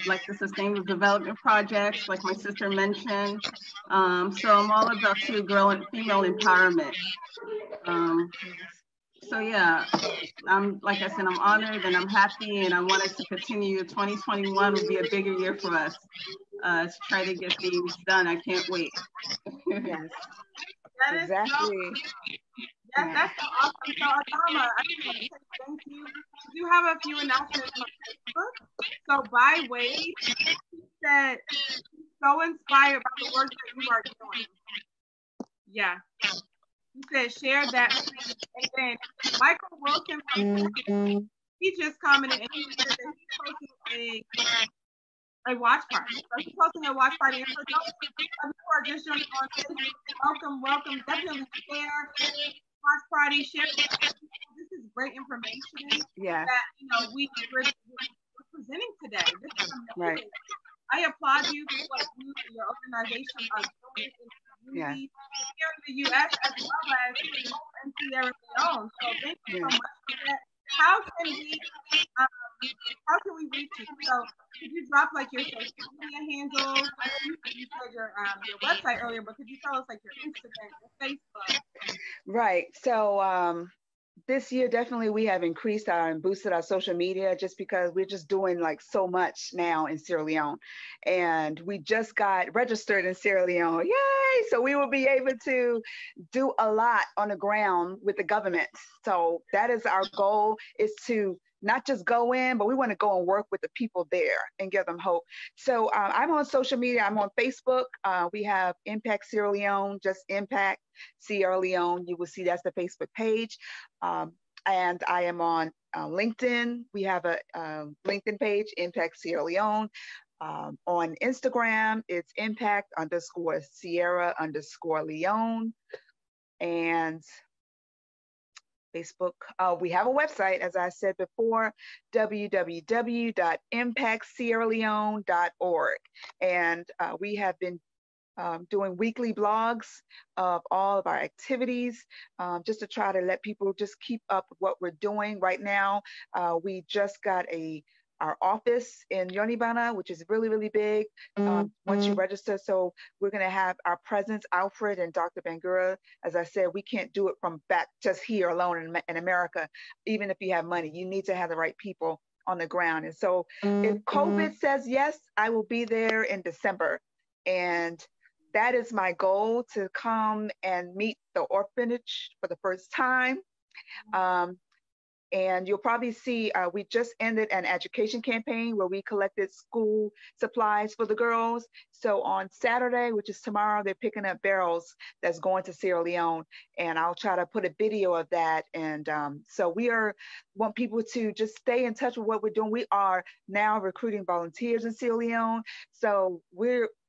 S7: like the sustainable development projects, like my sister mentioned. So I'm all about too girl and female empowerment. So yeah, I'm, like I said, I'm honored and I'm happy, and I want us to continue. 2021 will be a bigger year for us. To try to get things done. I can't wait.
S3: Yes,
S1: That is
S3: exactly.
S1: so, yes, that's so awesome. So Adama, I just want to say thank you. We do have a few announcements on Facebook. So by Wade, he said he's so inspired by the work that you are doing. Yeah. He said share that, please. And then Michael Wilson from Texas, he just commented and he said that he's posting a watch party. So he's posting a watch party. And for those of you who are just joining on Facebook, welcome. Definitely share watch party, share. This is great information
S3: Yeah.
S1: that, you know, we're presenting today. This is amazing.
S3: Right.
S1: I applaud you for what you and your organization are doing in the community here in the U.S. as well as in Sierra Leone. So thank you so much for that. How can we reach you? So could you drop like your social media handles? I know you said your website earlier, but could you tell us like your Instagram, your Facebook?
S3: Right. So this year, definitely we have increased and boosted our social media just because we're just doing like so much now in Sierra Leone. And we just got registered in Sierra Leone. Yay! So we will be able to do a lot on the ground with the government. So that is our goal, is to not just go in, but we want to go and work with the people there and give them hope. So I'm on social media. I'm on Facebook. We have Impact Sierra Leone, just Impact Sierra Leone. You will see that's the Facebook page. And I am on LinkedIn. We have a LinkedIn page, Impact Sierra Leone. On Instagram, it's Impact_Sierra_Leone. And Facebook. We have a website, as I said before, www.impactsierraleone.org. And we have been doing weekly blogs of all of our activities, just to try to let people just keep up with what we're doing right now. We just got our office in Yonibana, which is really, really big, once you register. So we're going to have our presence, Alfred and Dr. Bangura. As I said, we can't do it from back just here alone in America. Even if you have money, you need to have the right people on the ground. And so if COVID says yes, I will be there in December. And that is my goal, to come and meet the orphanage for the first time. And you'll probably see, we just ended an education campaign where we collected school supplies for the girls. So on Saturday, which is tomorrow, they're picking up barrels that's going to Sierra Leone. And I'll try to put a video of that. And so want people to just stay in touch with what we're doing. We are now recruiting volunteers in Sierra Leone. So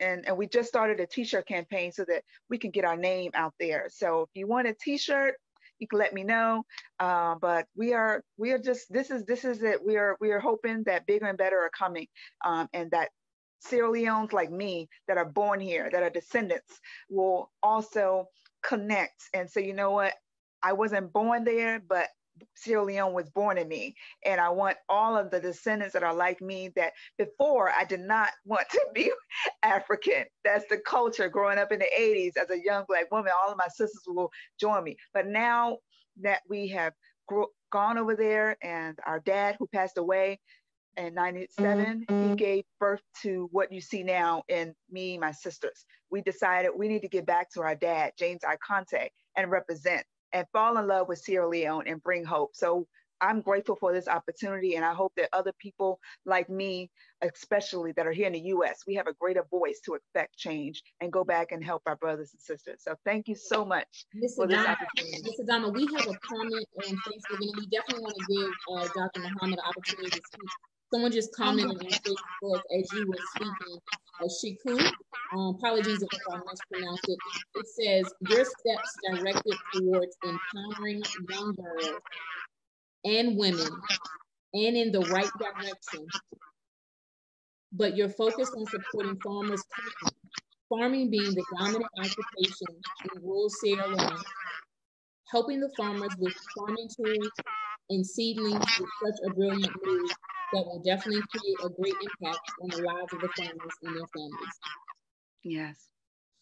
S3: and we just started a t-shirt campaign so that we can get our name out there. So if you want a t-shirt, you can let me know. But we are just, this is it. We are hoping that bigger and better are coming, and that Sierra Leones like me that are born here, that are descendants, will also connect and say, you know what, I wasn't born there, but Sierra Leone was born in me. And I want all of the descendants that are like me, that before I did not want to be African. That's the culture growing up in the 80s as a young Black woman. All of my sisters will join me. But now that we have gone over there, and our dad, who passed away in 97, he gave birth to what you see now in me, my sisters. We decided we need to get back to our dad, James I. Conte, and represent and fall in love with Sierra Leone and bring hope. So I'm grateful for this opportunity, and I hope that other people like me, especially that are here in the U.S., we have a greater voice to affect change and go back and help our brothers and sisters. So thank you so much for this opportunity.
S2: Ms. Adama, we have a comment on Facebook, and we definitely want to give Dr. Muhammad the opportunity to speak. Someone just commented on Facebook as you were speaking, Shiku. Apologies if I mispronounced it. It says, your steps directed towards empowering young girls and women and in the right direction, but your focus on supporting farmers farming being the dominant occupation in rural Sierra Leone, helping the farmers with farming tools and seedlings is such a brilliant move that will definitely create a great impact on the lives of the farmers and their families.
S3: Yes,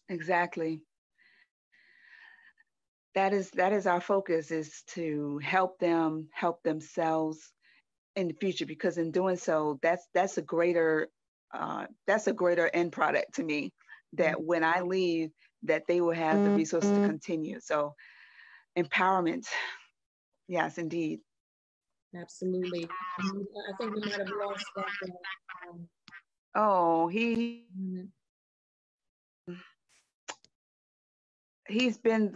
S3: exactly. That is our focus, is to help them help themselves in the future, because in doing so, that's a greater end product to me, that when I leave, that they will have the resources to continue. So empowerment, yes, indeed.
S2: Absolutely. I think we might have lost Dr.
S3: Oh, he's been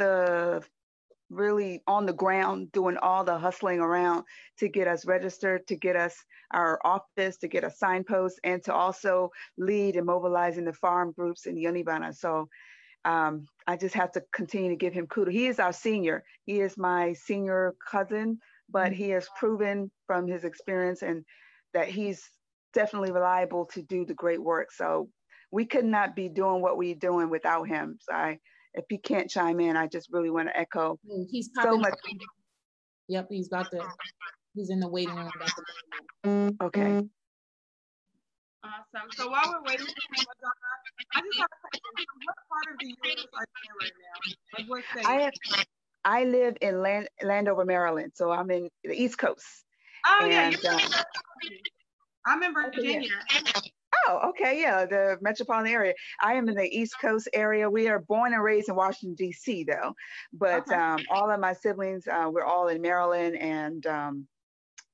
S3: really on the ground doing all the hustling around to get us registered, to get us our office, to get a signpost, and to also lead in mobilizing the farm groups in Yonibana. So I just have to continue to give him kudos. He is our senior. He is my senior cousin, but he has proven from his experience and that he's definitely reliable to do the great work. So we could not be doing what we're doing without him. So if he can't chime in, I just really want to echo
S2: he's
S3: so much.
S2: Yep, he's in the waiting room.
S3: Okay.
S1: Awesome. So while we're waiting for Adama, I just have a question. What part of the U.S. are you in right now? Like what state?
S3: I live in Landover, Maryland. So I'm in the East Coast.
S1: Oh, and, yeah. I'm in Virginia.
S3: Oh, okay. Yeah, the metropolitan area. I am in the East Coast area. We are born and raised in Washington, D.C., though. But okay. All of my siblings, we're all in Maryland.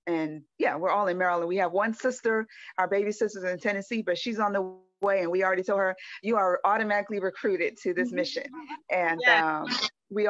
S3: And yeah, we're all in Maryland. We have one sister, our baby sister's in Tennessee, but she's on the way. And we already told her, you are automatically recruited to this mission. And we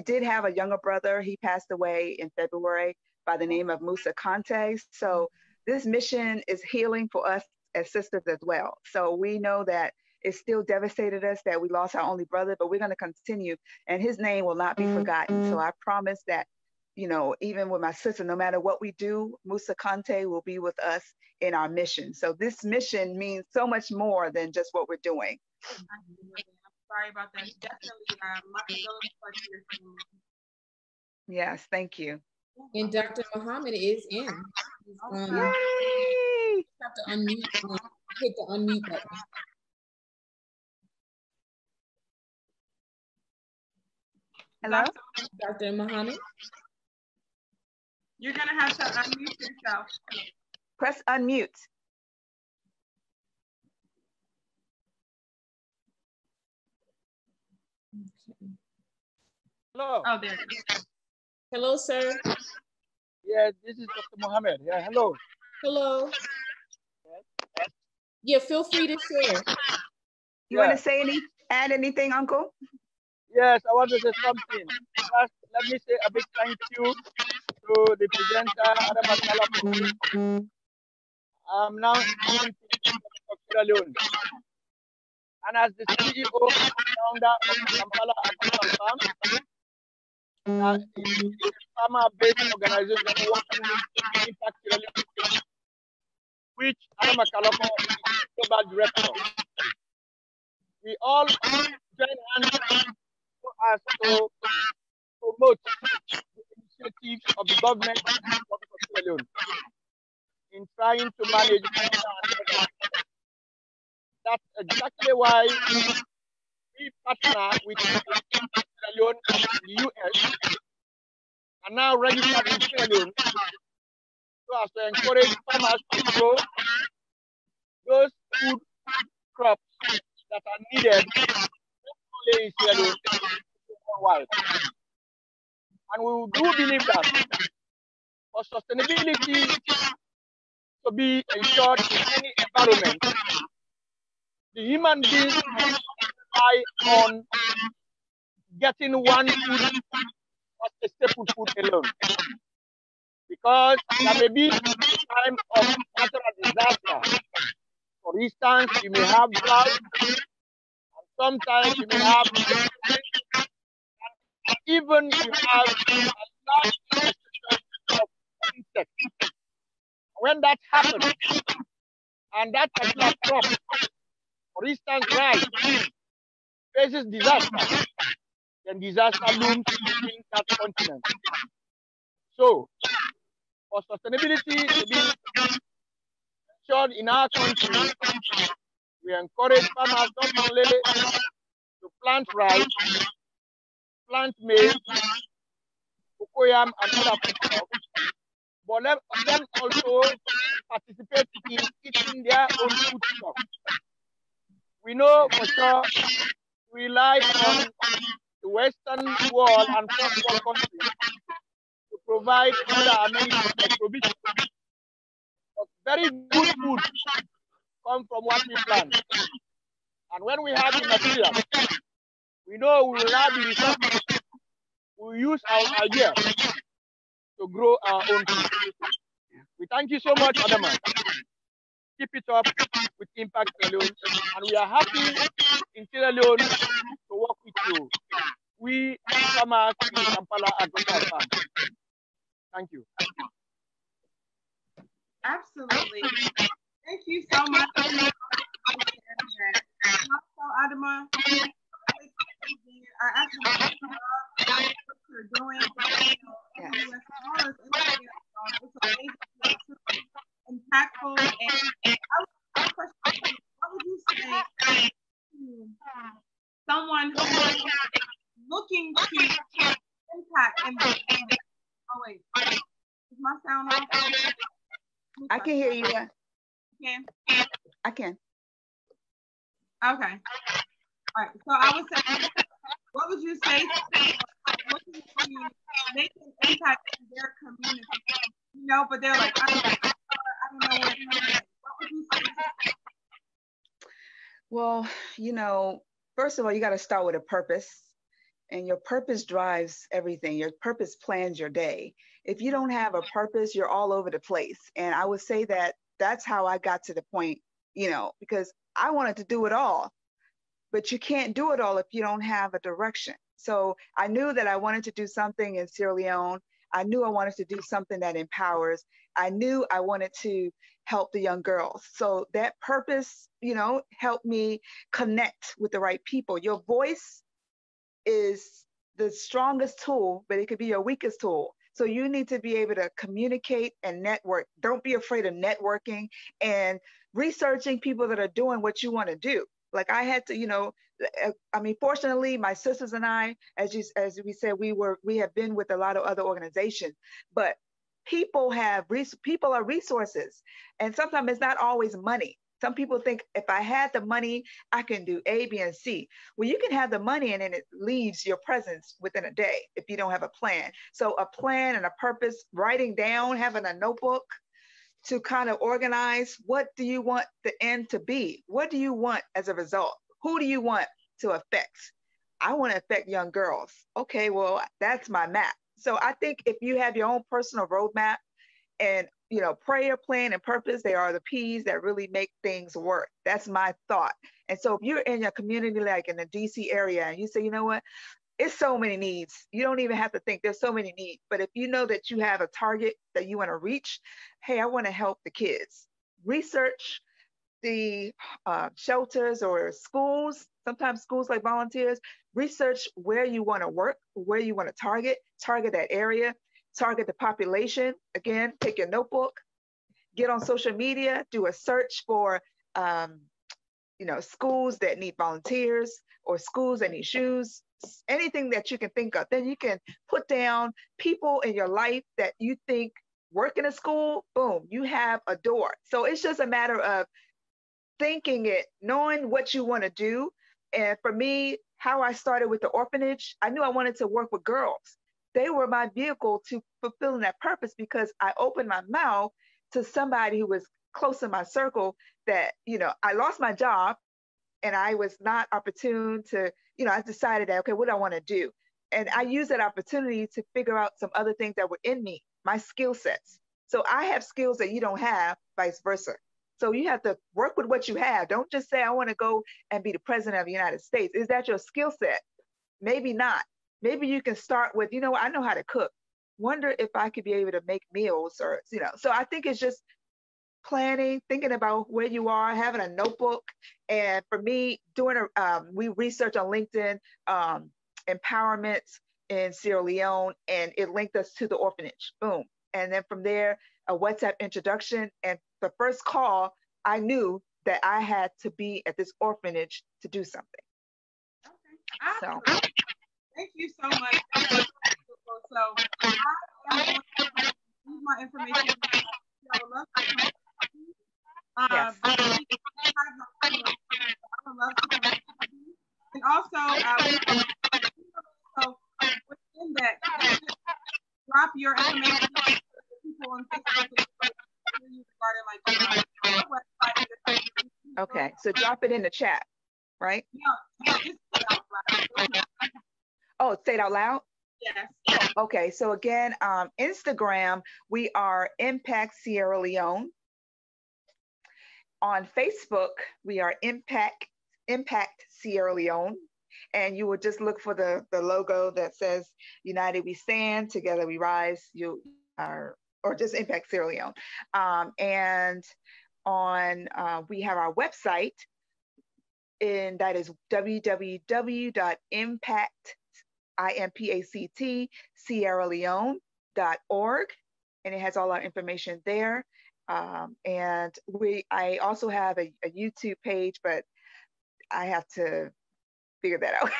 S3: did have a younger brother. He passed away in February by the name of Musa Kante. So this mission is healing for us as sisters as well. So we know that it still devastated us that we lost our only brother, but we're going to continue, and his name will not be forgotten. So I promise that, you know, even with my sister, no matter what we do, Musa Kante will be with us in our mission. So this mission means so much more than just what we're doing.
S1: I'm sorry about that. Definitely my condolences to your family.
S3: Yes, thank you.
S2: And Dr. Muhammad is in.
S3: Yay!
S2: You have to unmute, hit the unmute button.
S3: Hello?
S2: Dr. Muhammad?
S1: You're going to have to unmute yourself.
S3: Press unmute.
S2: Okay.
S8: Hello.
S1: Oh, there it is.
S2: Hello, sir.
S8: Yeah, this is Dr. Mohammed. Yeah, hello.
S2: Hello. Yes. Yeah, feel free to share.
S3: You want to add anything, Uncle?
S8: Yes, I want to say something. First, let me say a big thank you to the presenter, Adama Kalokoh. I'm now in Sierra Leone. And as the CEO and founder of Kampala African Farm, a farmer-based organization working with Impact Sierra Leone, which Adama Kalokoh is global director. We all join hands so as to promote the initiatives of the government of Sierra Leone in trying to manage. That's exactly why we partner with Sierra Leone in the US and now registered in Sierra Leone so as to encourage farmers to grow those food crops that are needed not only in Sierra Leone but worldwide. And we do believe that for sustainability to be ensured in any environment, the human beings must rely on getting one food as a staple food alone. Because there may be a time of natural disaster. For instance, you may have drought, and sometimes you may have, and even you have a large infestation of insects. When that happens, and that particular crop For instance, rice faces disaster, then disaster looms within that continent. So, for sustainability to be ensured in our country, we encourage farmers not only to plant rice, plant maize, cocoyam, and other food crops, but let them also participate in eating their own food stock. We know for sure we rely on the Western world and first world countries to provide other amenities like provision. But very good food come from what we plant. And when we have the material, we know we will have the resources. We use our ideas to grow our own food. We thank you so much, Adama. Keep it up with Impact Sierra Leone, and we are happy in Sierra Leone to work with you. We farmers in the Kampala Agricultural Farm. Thank you.
S1: Absolutely. Thank you so much. Also, Adama, I actually love what you're doing. It's impactful. And I question, what would you say to someone who is looking to impact and oh wait, is my sound off?
S3: I can hear you.
S1: You can?
S3: I can.
S1: Okay. All right. So I would say, what would you say to looking to make an impact in their community? You know, but they're like, I don't know what would you say?
S3: Well, you know, first of all, you got to start with a purpose, and your purpose drives everything. Your purpose plans your day. If you don't have a purpose, you're all over the place. And I would say that that's how I got to the point, you know, because I wanted to do it all, but you can't do it all if you don't have a direction. So I knew that I wanted to do something in Sierra Leone. I knew I wanted to do something that empowers. I knew I wanted to help the young girls. So that purpose, you know, helped me connect with the right people. Your voice is the strongest tool, but it could be your weakest tool. So you need to be able to communicate and network. Don't be afraid of networking and researching people that are doing what you want to do. Like I had to, you know, I mean, fortunately, my sisters and I, as we said, we have been with a lot of other organizations, but people are resources, and sometimes it's not always money. Some people think if I had the money, I can do A, B, and C. Well, you can have the money and then it leaves your presence within a day if you don't have a plan. So a plan and a purpose, writing down, having a notebook to kind of organize, what do you want the end to be? What do you want as a result? Who do you want to affect? I want to affect young girls. Okay, well, that's my map. So I think if you have your own personal roadmap and, you know, prayer, plan, and purpose, they are the P's that really make things work. That's my thought. And so if you're in your community, like in the DC area, and you say, you know what, it's so many needs. You don't even have to think there's so many needs. But if you know that you have a target that you want to reach, hey, I want to help the kids. Research the shelters or schools, sometimes schools like volunteers, research where you want to work, where you want to target that area, target the population. Again, take your notebook, get on social media, do a search for you know, schools that need volunteers or schools that need shoes, anything that you can think of. Then you can put down people in your life that you think work in a school, boom, you have a door. So it's just a matter of thinking it, knowing what you want to do. And for me, how I started with the orphanage, I knew I wanted to work with girls. They were my vehicle to fulfilling that purpose because I opened my mouth to somebody who was close in my circle that, you know, I lost my job and I was not opportune to, you know, I decided that, okay, what do I want to do? And I used that opportunity to figure out some other things that were in me, my skill sets. So I have skills that you don't have, vice versa. So you have to work with what you have. Don't just say, I want to go and be the president of the United States. Is that your skill set? Maybe not. Maybe you can start with, you know what, I know how to cook. Wonder if I could be able to make meals or, you know. So I think it's just planning, thinking about where you are, having a notebook. And for me, we researched on LinkedIn empowerments in Sierra Leone, and it linked us to the orphanage. Boom. And then from there, a WhatsApp introduction. And the first call, I knew that I had to be at this orphanage to do something.
S1: Okay.
S3: So
S1: thank you so much. So I am going to leave my information. I would love to come.
S3: yes.
S1: I would love to come. And also, so within that, drop your information to people on Facebook regarding like
S3: okay, so drop it in the chat, right?
S1: Yeah, just say it out loud.
S3: Oh, say it out loud?
S1: Yes.
S3: Okay, so again, Instagram, we are Impact Sierra Leone. On Facebook, we are Impact Sierra Leone. And you would just look for the logo that says United We Stand, Together We Rise, or just Impact Sierra Leone. And on we have our website, and that is www.impactsierraleone.org, and it has all our information there. And I also have a YouTube page, but I have to figure that out.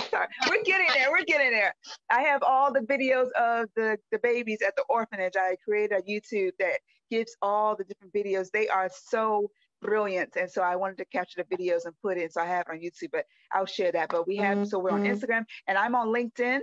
S3: Sorry, we're getting there. I have all the videos of the babies at the orphanage. I created a YouTube that gives all the different videos. They are so brilliant, and so I wanted to capture the videos and put it. So I have it on YouTube, but I'll share that. But we're on Instagram, and I'm on LinkedIn.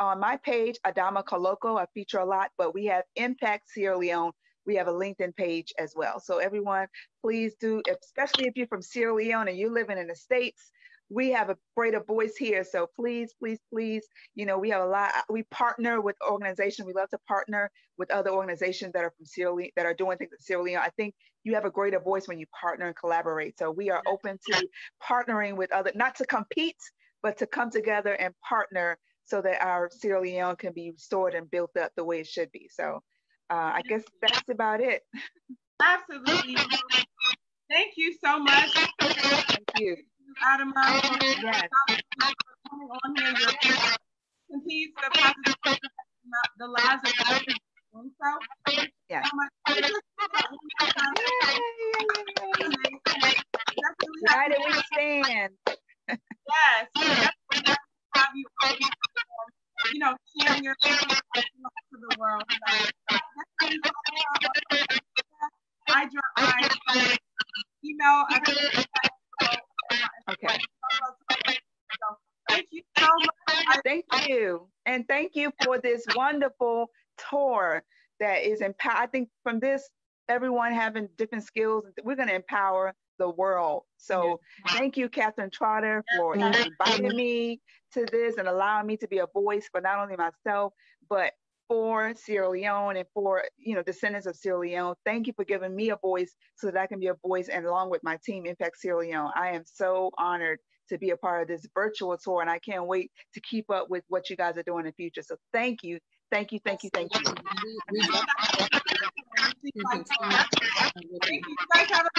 S3: On my page, Adama Kalokoh, I feature a lot, but we have Impact Sierra Leone. We have a LinkedIn page as well. So everyone, please do, especially if you're from Sierra Leone and you're living in the States, we have a greater voice here. So please, please, please, we have we partner with organizations. We love to partner with other organizations that are from Sierra Leone, that are doing things in Sierra Leone. I think you have a greater voice when you partner and collaborate. So we are open to partnering with other, not to compete, but to come together and partner so that our Sierra Leone can be restored and built up the way it should be. So I guess that's about it.
S1: Absolutely. Thank you so much.
S3: Thank you.
S1: Adama.
S3: Yes.
S1: Coming on here, continue to positive the lives of others. So,
S3: yes. United we stand.
S1: Yes. Have you, sharing your experience to the world. I drop my email.
S3: Okay.
S1: Thank you so much.
S3: Thank you. And thank you for this wonderful tour that is I think from this, everyone having different skills, we're going to empower the world. So thank you, Catherine Trotter, for inviting me to this and allowing me to be a voice for not only myself, but for Sierra Leone and for descendants of Sierra Leone. Thank you for giving me a voice so that I can be a voice, and along with my team, Impact Sierra Leone. I am so honored to be a part of this virtual tour, and I can't wait to keep up with what you guys are doing in the future. So thank you. Thank you. Thank you. Thank you.
S1: Thank you. You guys have a